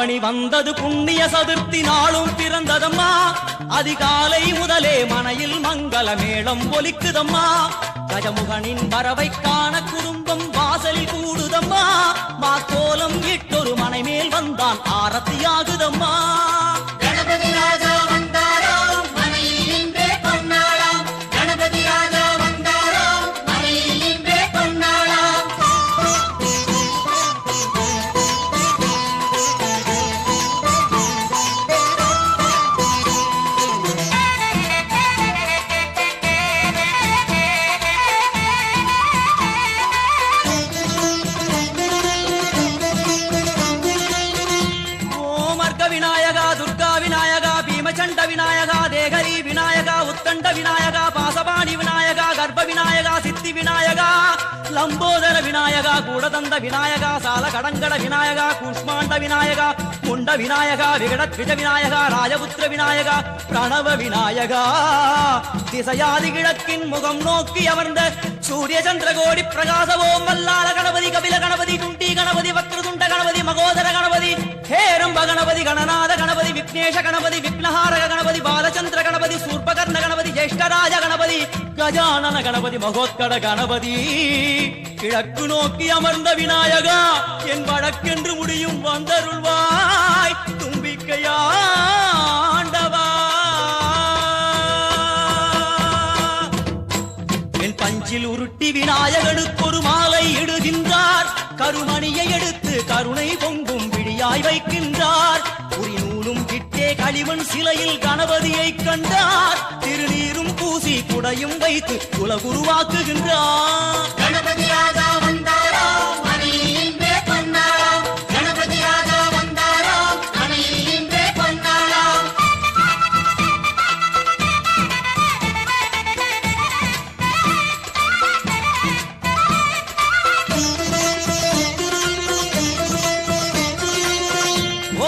ஆவணி வந்தது புண்ணிய சதுர்த்தி நாளும் பிறந்ததம்மா. அதிகாலை முதலே மனையில் மங்கள மேளம் ஒலிக்குதம்மா. கஜமுகனின் வரவை காண குடும்பம் வாசலில் கூடுதம்மா. மாக்கோலம் இட்டொரு மனை மேல் வந்தான் ஆரத்தியாகுதம்மா. கணபதி ராஜா வந்தாராம் மனையில் இன்றே பொன்னாளாம். கணபதி ராஜா வந்தாராம் மனையில் இன்றே பொன்னாளாம். விநாயகா துர்கா விநாயகா பீமச்சண்ட விநாயகா தேகரி விநாயகா உத்தண்ட விநாயகா பாசபாணி விநாயகா கர்ப்ப விநாயகா சித்தி விநாயகா லம்போதர விநாயகா கூடதந்த விநாயகா சால கடங்கட விநாயகா கூஷ்மாண்ட விநாயகா குண்ட விநாயகா விகடத்விஜ விநாயகா ராஜபுத்திர விநாயகா பிரணவ விநாயகா. திசையாதி கிழக்கின் முகம் நோக்கி அமர்ந்த சூரிய சந்திரகோடி பிரகாசவோம் மல்லாள கணபதி கபில கணபதி குண்டி கணபதி வக்ரதுண்ட கணபதி மகோதர கணபதி ஹேரம்ப கணபதி கணநாத கணபதி விக்னேஷ கணபதி விக்னஹாரக கணபதி பாலச்சந்திர கணபதி சூர்பகர்ண கணபதி ஜேஷ்டராஜ கணபதி கஜானன கணபதி மகோத்கட கணபதி. கிழக்கு நோக்கி அமர்ந்த விநாயகா என் வழக்கென்று முடியும் வந்தருள்வாய் தும்பிக்கையாண்டவா. என் பஞ்சில் உருட்டி விநாயகனுக்கு ஒரு மாலை இடுகின்றார். கருமணியை எடுத்து கருணை பொங்கும் விடியாய் வைக்கின்றார். உரி நூலும் கிட்டே களிமண் சிலையில் கணபதியை கண்டார். திருநீரும் பூசி குடையும் வைத்து குலகுருவாக்குகின்றார். கணபதி ராஜா வந்தாராம் மனையில் இன்றே பொன்னாளாம். கணபதி ராஜா வந்தாராம் மனையில் இன்றே பொன்னாளாம்.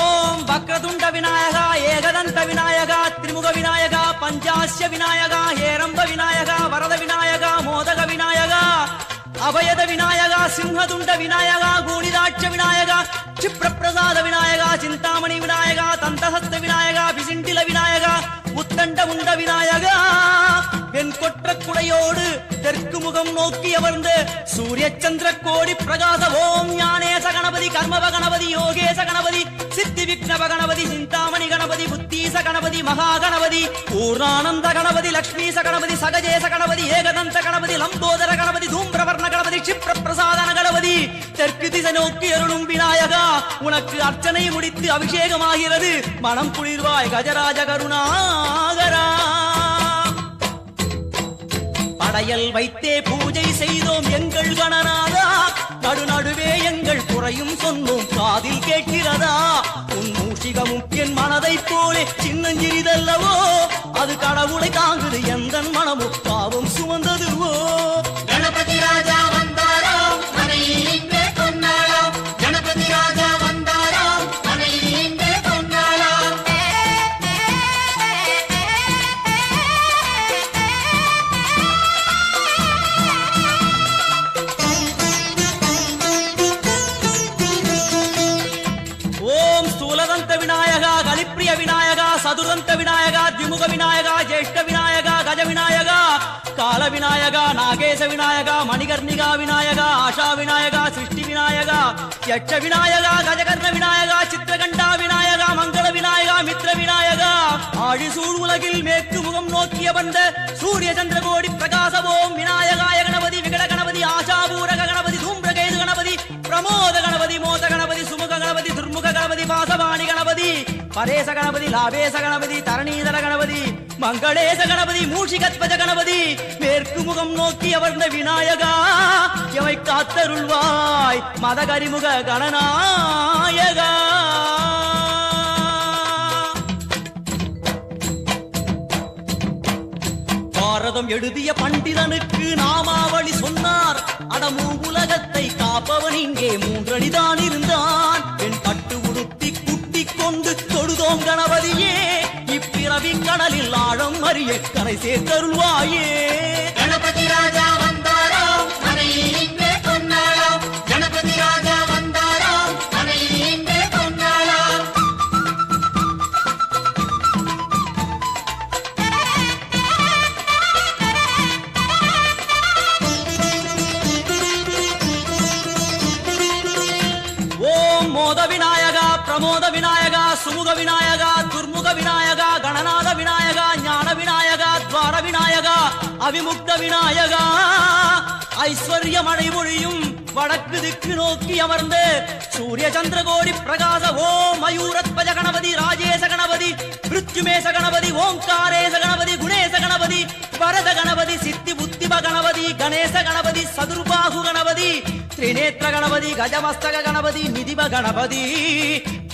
ஓம் வக்ரதுண்ட விநாயகா ஏகதந்த விநாயகா திரிமுக விநாயகா பஞ்சாஸ்ய விநாயகா ஹேரம்ப விநாயகா வரத விநாயகா மோதக விநாயகா அபயத விநாயகா சிம்ஹதுண்ட விநாயகா கூணிதாட்ச விநாயகா க்ஷிப்ரபிரசாத விநாயகா சிந்தாமணி விநாயகா தந்தஹஸ்த விநாயகா பிசிண்டில விநாயகா உத்தண்ட உண்ட விநாயகா. என் கொற்ற குடையோடு தெற்கு முகம் நோக்கி அமர்ந்து சூரிய சந்திர கோடி பிரகாச ஓம் ஞானேச கணபதி கர்மவ கணபதி யோகேச கணபதி சித்தி விக்னவ கணபதி சிந்தாமணி கணபதி புத்தீச கணபதி மகா கணபதி பூர்ணானந்த கணபதி லக்ஷ்மீச கணபதி சகஜேச கணபதி ஏகதந்த கணபதி லம்போதர கணபதி தூம்பிரவர்ண கணபதி க்ஷிப்ர பிரசாதன கணபதி. தெற்கு திசை நோக்கி அருளும் விநாயகா உனக்கு அர்ச்சனை முடித்து அபிஷேகமாகிறது. மனம் குளிர்வாய் கஜராஜ கருணாகரா. படையல் வைத்தே பூஜை செய்தோம் எங்கள் கணநாதா. நடுநடுவே எங்கள் குறையும் சொன்னோம் காதில் கேட்கிறதா. உன் மூஷிகமும் என் மனதை போலே சின்னஞ்சிறிதல்லவோ. அது கடவுளை தாங்குது எந்த மனமும் பாவம் சுமந்ததுவோ. கணபதி ராஜா வந்தாராம் மனையில் இன்றே பொன்னாளாம். கணபதி ராஜா வந்தாராம் மனையில் இன்றே பொன்னாளாம். ஓம் ஸ்தூலதந்த விநாயகா கலிப்பிரிய விநாயகா சதுரந்த விநாயகா திமுக விநாயகா ஜேஷ்ட விநாயகா கஜ விநாயகா கால விநாயகா நாகேச விநாயகா மணிகர்ணிகா விநாயகா ஆஷா விநாயகா சிருஷ்டி விநாயகா யட்ச விநாயகா கஜகர்ண விநாயகா சித்திரகண்டா விநாயகா மங்கள விநாயகா மித்ர விநாயகா. ஆழிசூழ் உலகில் மேற்கு முகம் நோக்கிய வந்த சூரிய சந்திரகோடி பிரகாச ஓம் விநாயகாய கணபதி விகட கணபதி ஆஷாபூரக கணபதி தூம்பிரகேது கணபதி பிரமோத கணபதி மோத கணபதி சுமுக கணபதி துர்முக கணபதி பாசவாணி கணபதி பரேச கணபதி லாபேச கணபதி தரணீதர கணபதி மங்களேச கணபதி மூஷிகத்வஜ கணபதி. மேற்கு முகம் நோக்கி அமர்ந்த விநாயகா எவை காத்தருள்வாய் மதகரிமுக கணநாயகா. பாரதம் எழுதிய பண்டிதனுக்கு நாமாவளி சொன்னார். அடமூ உலகத்தை காப்பவன் இங்கே மூன்றடிதான் இருந்தான். என் பட்டு உடுத்தி குட்டிக் கொண்டு தொழுதோம் கணபதியே. இப்பிறவி கடலில் ஆழம் அறிய கரை சேர்த்தருள்வாயே. கணபதி ராஜா வந்தாராம் மனையில் இன்றே பொன்னாளாம். கணபதி ராஜா வந்தாராம் மனையில் இன்றே பொன்னாளாம். சுமுக விநாயகா துர்முக விநாயகா கணநாத விநாயகா ஞான விநாயகா துவார விநாயகா அவிமுக்த விநாயகா ஐஸ்வர்ய மழை பொழியும் வடக்கு திக்கு நோக்கி அமர்ந்து சூரிய சந்திரகோடி பிரகாச ஓம் மயூரத்வஜ கணபதி ராஜேச கணபதி மிருத்யுமேச கணபதி ஓங்காரேச கணபதி குணேச கணபதி வரத கணபதி சித்தி புத்திப கணபதி கணேச கணபதி சதுர்பாகு கணபதி திரிநேத்திர கணபதி கஜமஸ்தக கணபதி நிதிப கணபதி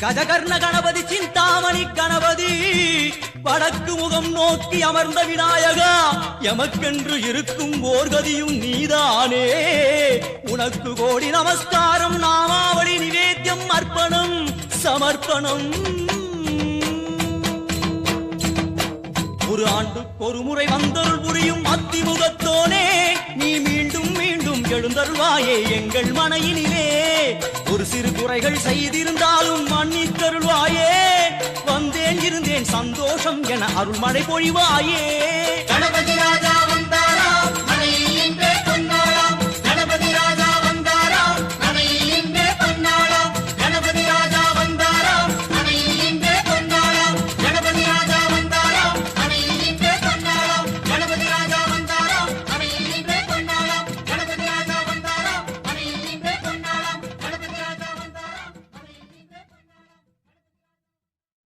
கஜகர்ண கணபதி சிந்தாமணி கணபதி வடக்கு முகம் நோக்கி அமர்ந்த விநாயகா எமக்கென்று இருக்கும் ஓர்கதியும் நீதானே உனக்கு கோடி நமஸ்காரம் நாமாவளி நிவேத்தியம் அர்ப்பணம் சமர்ப்பணம் ஒரு ஆண்டுக்கு ஒரு முறை வந்தருள் புரியும் அத்திமுகத்தோனே நீ மீண்டும் மீண்டும் எழுந்தருள்வாயே எங்கள் மனையினிலே ஒரு சிறு குறைகள் செய்திருந்தாலும் மன்னித்தருள்வாயே வந்தேன் இருந்தேன் சந்தோஷம் என அருள்மழை பொழிவாயே கணபதி ராஜா